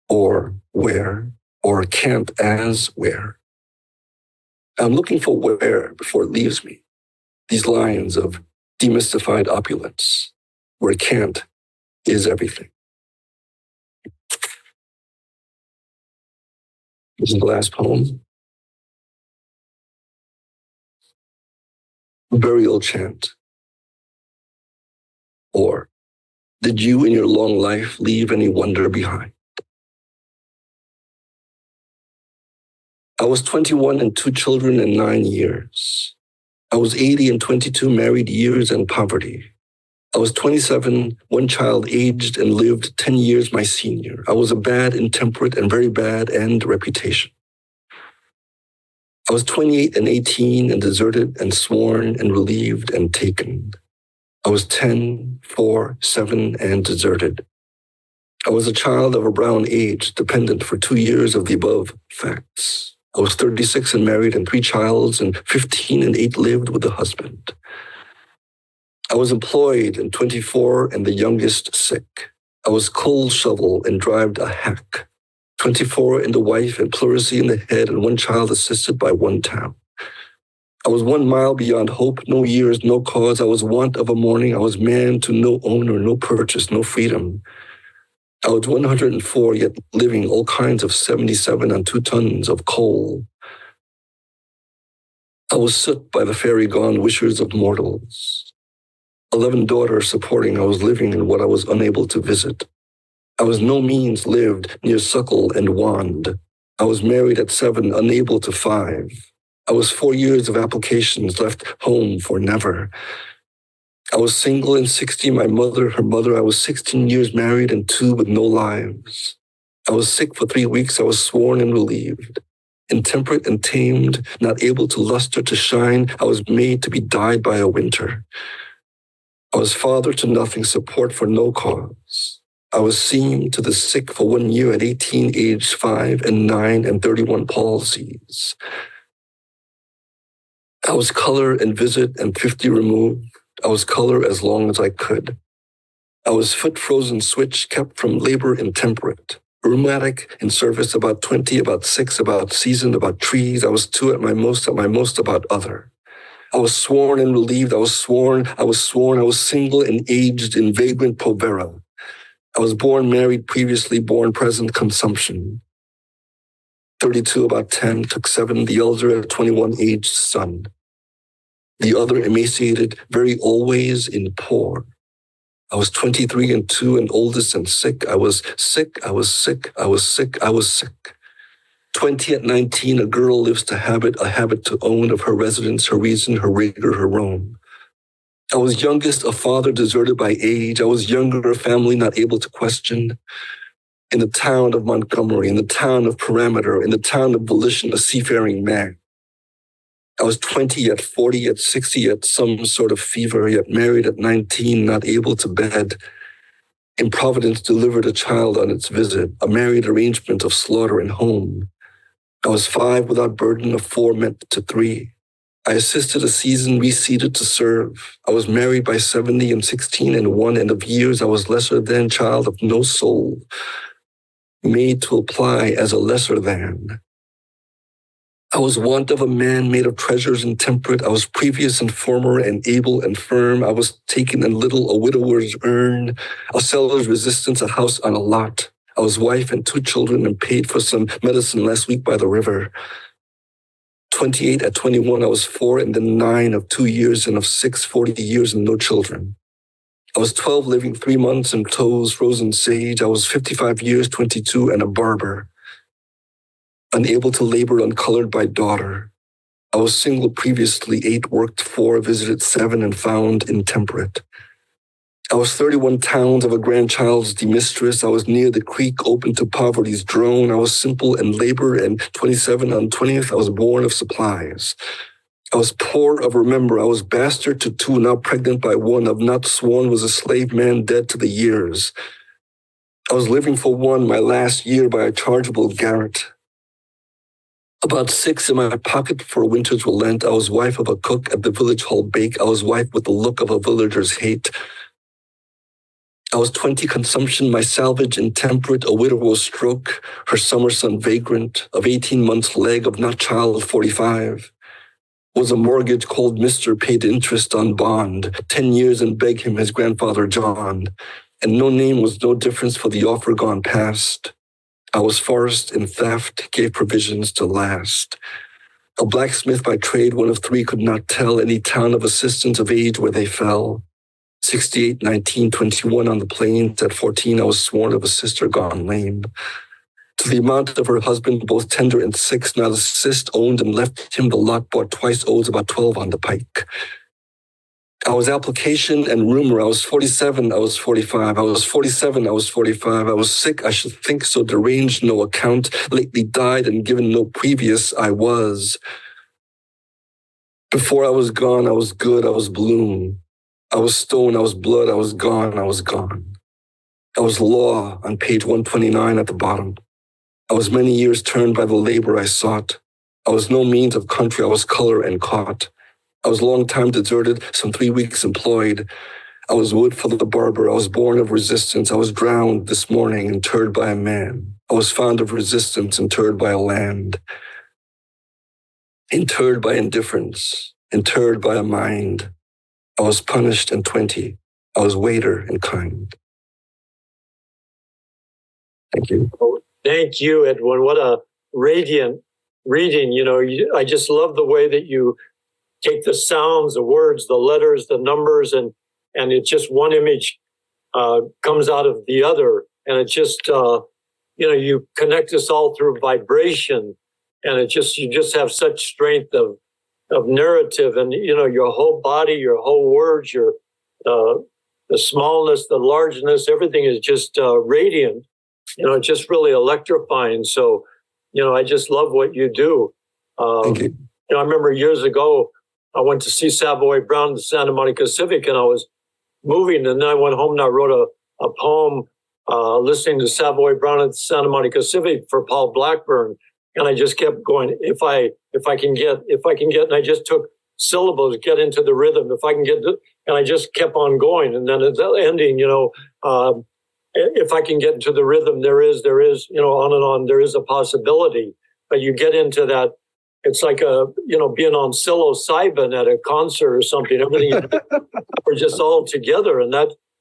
Or where, or can't as where. I'm looking for where before it leaves me. These lines of demystified opulence, where can't is everything. This is the last poem. Burial chant. Or, did you in your long life leave any wonder behind? I was 21 and 2 children in 9 years. I was 80 and 22 married years and poverty. I was 27, 1 child aged and lived 10 years my senior. I was a bad, intemperate, and very bad and reputation. I was 28 and 18 and deserted and sworn and relieved and taken. I was 10, 4, 7, and deserted. I was a child of a brown age, dependent for 2 years of the above facts. I was 36 and married and 3 childs, and 15 and 8 lived with a husband. I was employed and 24 and the youngest sick. I was coal shovel and drived a hack. 24 and a wife and pleurisy in the head and 1 child assisted by 1 town. I was 1 mile beyond hope, no years, no cause. I was want of a morning. I was man to no owner, no purchase, no freedom. I was 104, yet living all kinds of 77 on 2 tons of coal. I was soot by the fairy gone wishers of mortals. 11 daughters supporting, I was living in what I was unable to visit. I was no means lived near Suckle and Wand. I was married at 7, unable to 5. I was 4 years of applications left home for never. I was single and 60, my mother, her mother. I was 16 years married and 2 with no lives. I was sick for 3 weeks. I was sworn and relieved. Intemperate and tamed, not able to luster to shine. I was made to be dyed by a winter. I was father to nothing, support for no cause. I was seen to the sick for 1 year at 18, aged 5 and 9 and 31 palsies. I was color and visit and 50 removed. I was color as long as I could. I was foot frozen switch, kept from labor intemperate. Rheumatic in service, about 20, about 6, about season, about trees. I was 2 at my most about other. I was sworn and relieved. I was sworn. I was single and aged in vagrant povera. I was born, married, previously born, present, consumption. 32, about 10, took 7, the elder, 21, aged son. The other emaciated, very always in poor. I was 23 and 2 and oldest and sick. I was sick. 20 at 19, a girl lives to habit, a habit to own of her residence, her reason, her rigor, her roam. I was youngest, a father deserted by age. I was younger, a family not able to question. In the town of Montgomery, in the town of Parameter, in the town of Volition, a seafaring man. I was 20, yet 40, yet 60, yet some sort of fever, yet married at 19, not able to bed. Improvidence delivered a child on its visit, a married arrangement of slaughter and home. I was 5 without burden, of 4 meant to 3. I assisted a season, reseated to serve. I was married by 70 and 16 and 1, and of years I was lesser than, child of no soul, made to apply as a lesser than. I was want of a man made of treasures and temperate. I was previous and former and able and firm. I was taken and little, a widower's urn, a seller's resistance, a house on a lot. I was wife and 2 children and paid for some medicine last week by the river. 28 at 21, I was 4 and then 9 of 2 years and of 6, 40 years and no children. I was 12 living 3 months in toes, frozen sage. I was 55 years, 22 and a barber. Unable to labor, uncolored by daughter. I was single previously, 8 worked 4, visited 7 and found intemperate. I was 31 towns of a grandchild's demistress. I was near the creek, open to poverty's drone. I was simple and labor, and 27 on 20th, I was born of supplies. I was poor of remember. I was bastard to 2, now pregnant by 1, of not sworn was a slave man dead to the years. I was living for 1, my last year by a chargeable garret. About 6 in my pocket for a winter's relent. I was wife of a cook at the village hall bake. I was wife with the look of a villager's hate. I was 20 consumption, my salvage intemperate, a widower's stroke, her summer son vagrant, of 18 months leg, of not child 45. Was a mortgage called Mr. paid interest on bond, 10 years and beg him his grandfather John, and no name was no difference for the offer gone past. I was forest in theft, gave provisions to last. A blacksmith by trade, 1 of 3 could not tell any town of assistance of age where they fell. 68, 19, 21 on the plains. At 14, I was sworn of a sister gone lame. To the amount of her husband, both tender and 6, not assist, owned and left him the lot, bought twice, owes about 12 on the pike. I was application and rumor. I was 47, I was 45. I was 47, I was 45. I was sick, I should think so, deranged, no account. Lately died and given no previous, I was. Before I was gone, I was good, I was bloom. I was stone, I was blood, I was gone, I was gone. I was law on page 129 at the bottom. I was many years turned by the labor I sought. I was no means of country, I was color and caught. I was long time deserted, some 3 weeks employed. I was wood for the barber. I was born of resistance. I was drowned this morning, interred by a man. I was fond of resistance, interred by a land. interred by indifference, interred by a mind. I was punished in 20. I was waiter and kind. Thank you. Thank you, Edwin. What a radiant reading. I just love the way that you take the sounds, the words, the letters, the numbers, and it's just one image comes out of the other. And it just, you connect us all through vibration. And you just have such strength of narrative, and, your whole body, your whole words, your, the smallness, the largeness, everything is just radiant. Just really electrifying. So, I just love what you do. Thank you. I remember years ago, I went to see Savoy Brown at the Santa Monica Civic, and I was moving, and then I went home and I wrote a poem listening to Savoy Brown at the Santa Monica Civic for Paul Blackburn. And I just kept going, if I can get, and I just took syllables, get into the rhythm, if I can get, and I just kept on going. And then at the ending, if I can get into the rhythm, there is, on and on, there is a possibility. But you get into that, it's like being on psilocybin at a concert or something. Everything, we're just all together, and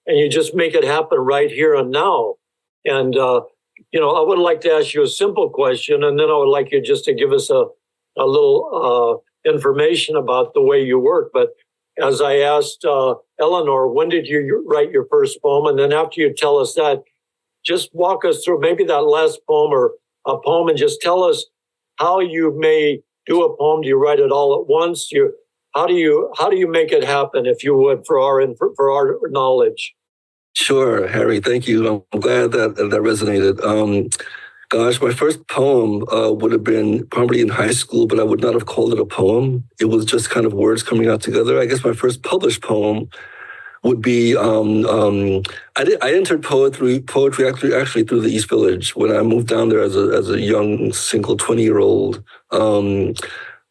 you just make it happen right here and now. And, I would like to ask you a simple question, and then I would like you just to give us a little information about the way you work. But as I asked Elinor, when did you write your first poem? And then after you tell us that, just walk us through maybe that last poem or a poem, and just tell us how you may do a poem. Do you write it all at once? How do you make it happen, if you would, for our knowledge? Sure, Harry. Thank you. I'm glad that resonated. My first poem would have been probably in high school, but I would not have called it a poem. It was just kind of words coming out together. I guess my first published poem would be, I entered poetry actually through the East Village. When I moved down there as a young, single 20-year-old,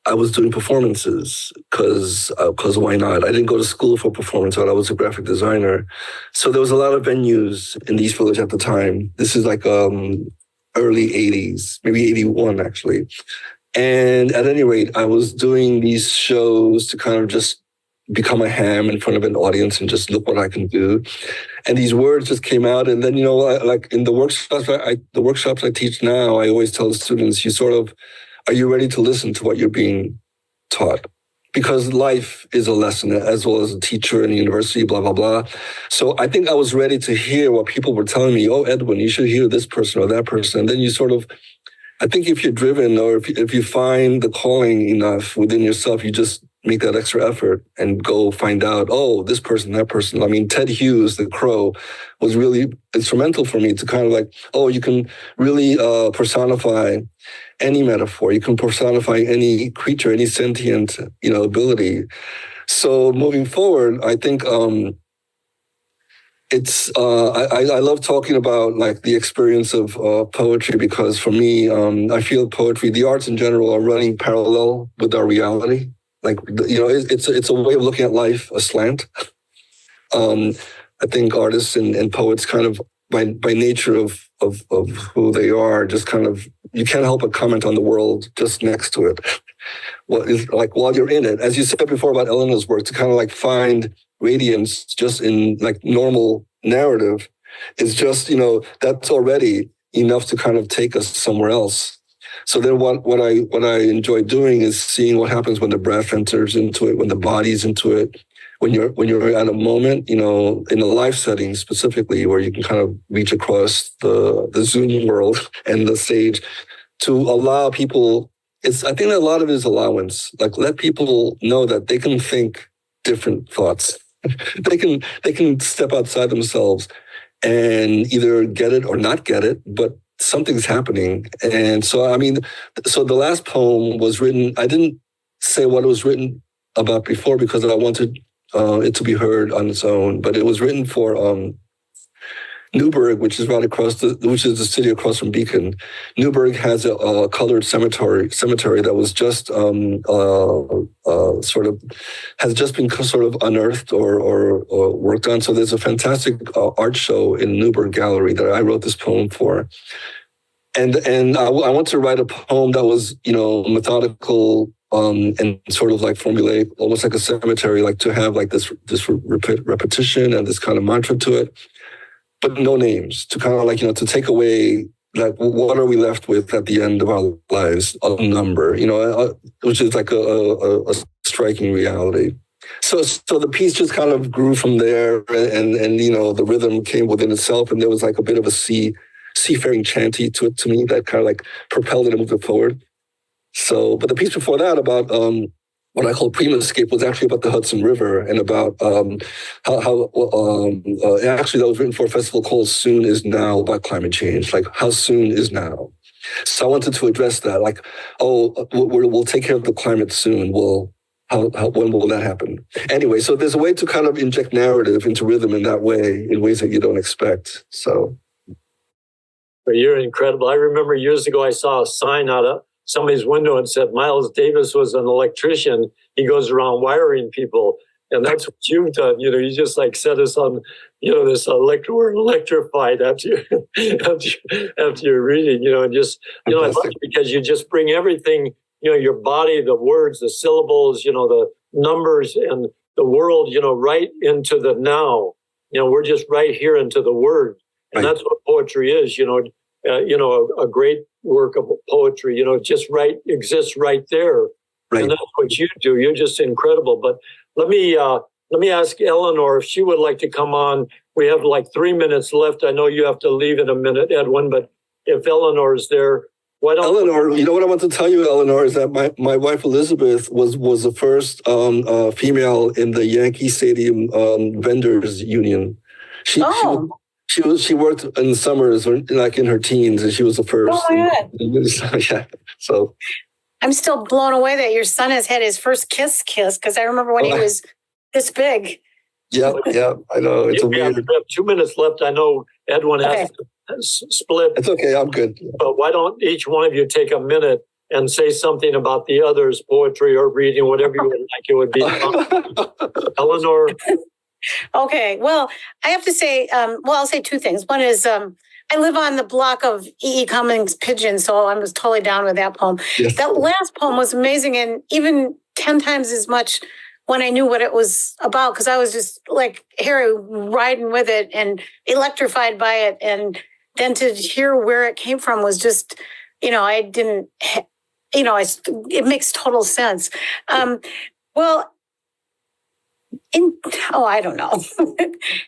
I was doing performances because why not? I didn't go to school for performance art. I was a graphic designer. So there was a lot of venues in the East Village at the time. This is like early 80s, maybe 81 actually. And at any rate, I was doing these shows to kind of just become a ham in front of an audience and just look what I can do. And these words just came out. And then, like in the workshops I teach now, I always tell the students, are you ready to listen to what you're being taught? Because life is a lesson, as well as a teacher in the university, blah, blah, blah. So I think I was ready to hear what people were telling me. Oh, Edwin, you should hear this person or that person. And then I think if you're driven, or if you find the calling enough within yourself, you just make that extra effort and go find out, oh, this person, that person. I mean, Ted Hughes, the Crow, was really instrumental for me to kind of like, oh, you can really personify any metaphor. You can personify any creature, any sentient, ability. So moving forward, I think it's I love talking about like the experience of poetry, because for me, I feel poetry, the arts in general, are running parallel with our reality. Like, it's a way of looking at life aslant. I think artists and poets kind of by nature of who they are, just kind of, you can't help but comment on the world just next to it. Well, it's like while you're in it, as you said before about Elinor's work, to kind of like find radiance just in like normal narrative is just, that's already enough to kind of take us somewhere else. So then what I enjoy doing is seeing what happens when the breath enters into it, when the body's into it, when you're at a moment, in a life setting specifically, where you can kind of reach across the Zoom world and the stage to allow people. I think that a lot of it is allowance. Like, let people know that they can think different thoughts. They can step outside themselves and either get it or not get it, but something's happening. And so, so the last poem was written, I didn't say what it was written about before because I wanted it to be heard on its own, but it was written for Newburgh, which is which is the city across from Beacon. Newburgh has a colored cemetery that was just has just been sort of unearthed or worked on. So there's a fantastic art show in Newburgh Gallery that I wrote this poem for. And I want to write a poem that was, methodical and sort of like formulate almost like a cemetery, like to have like this repetition and this kind of mantra to it, but no names, to kind of like, to take away, like, what are we left with at the end of our lives? A number, which is like a striking reality. So the piece just kind of grew from there, and the rhythm came within itself, and there was like a bit of a seafaring chanty to it, to me, that kind of like propelled it and moved it forward. So, but the piece before that about what I call Prima-scape was actually about the Hudson River, and about actually that was written for a festival called Soon Is Now, about climate change, like how soon is now. So I wanted to address that, like, we'll take care of the climate soon. Well, when will that happen? Anyway, so there's a way to kind of inject narrative into rhythm in that way, in ways that you don't expect. So. You're incredible. I remember years ago, I saw a sign out of somebody's window and said, Miles Davis was an electrician. He goes around wiring people. And that's what you've done. You just like set us on, this we're electrified after you're reading, and just, I love it because you just bring everything, your body, the words, the syllables, the numbers and the world, right into the now. We're just right here into the word. And that's what poetry is, a great work of poetry, just exists right there. Right. And that's what you do. You're just incredible. But let me ask Elinor if she would like to come on. We have like 3 minutes left. I know you have to leave in a minute, Edwin, but if Elinor is there, why don't Elinor, what I want to tell you, Elinor, is that my wife Elizabeth was the first female in the Yankee Stadium vendors union. She worked in the summers, like in her teens, and she was the first. Oh my God. Yeah. So I'm still blown away that your son has had his first kiss, because I remember when he was this big. Yeah, I know. It's we have 2 minutes left. I know Edwin has to split. It's okay, I'm good. But why don't each one of you take a minute and say something about the other's poetry or reading, whatever you would like. It would be Elinor. Okay, well, I have to say, I'll say two things. One is I live on the block of E.E. Cummings' Pigeon, so I was totally down with that poem. Yes. That last poem was amazing, and even 10 times as much when I knew what it was about, because I was just like Harry riding with it and electrified by it. And then to hear where it came from was just, it makes total sense. I don't know.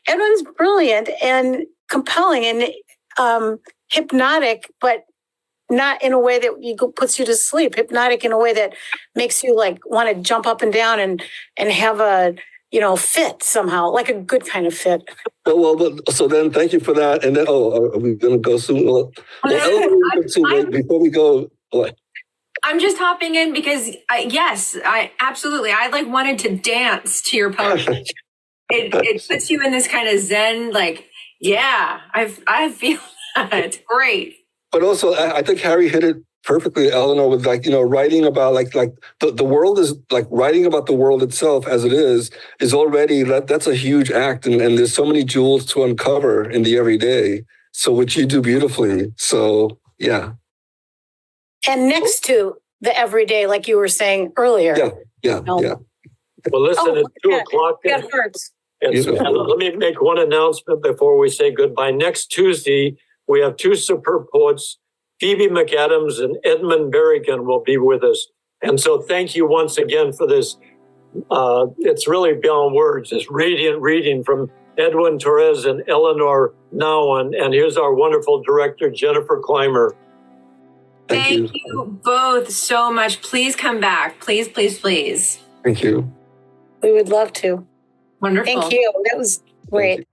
Edwin's brilliant and compelling and hypnotic, but not in a way that puts you to sleep. Hypnotic in a way that makes you like want to jump up and down and have a fit somehow, like a good kind of fit. So then thank you for that. And then are we going to go soon? Before we go, what? I'm just hopping in because I absolutely. I wanted to dance to your poetry. It puts you in this kind of zen, I feel that. It's great. But also, I think Harry hit it perfectly, Elinor, with writing about the world is writing about the world itself as it is already that's a huge act, and there's so many jewels to uncover in the everyday. So which you do beautifully. So yeah. And next to the everyday, like you were saying earlier. Yeah. Well, listen, it's 2:00. That hurts. And let me make one announcement before we say goodbye. Next Tuesday, we have two superb poets, Phoebe McAdams and Edmund Berrigan will be with us. And so thank you once again for this. It's really beyond words. It's radiant reading from Edwin Torres and Elinor Nauen. And here's our wonderful director, Jennifer Clymer. Thank you both so much. Please come back. Please, please, please. Thank you. We would love to. Wonderful. Thank you. That was great.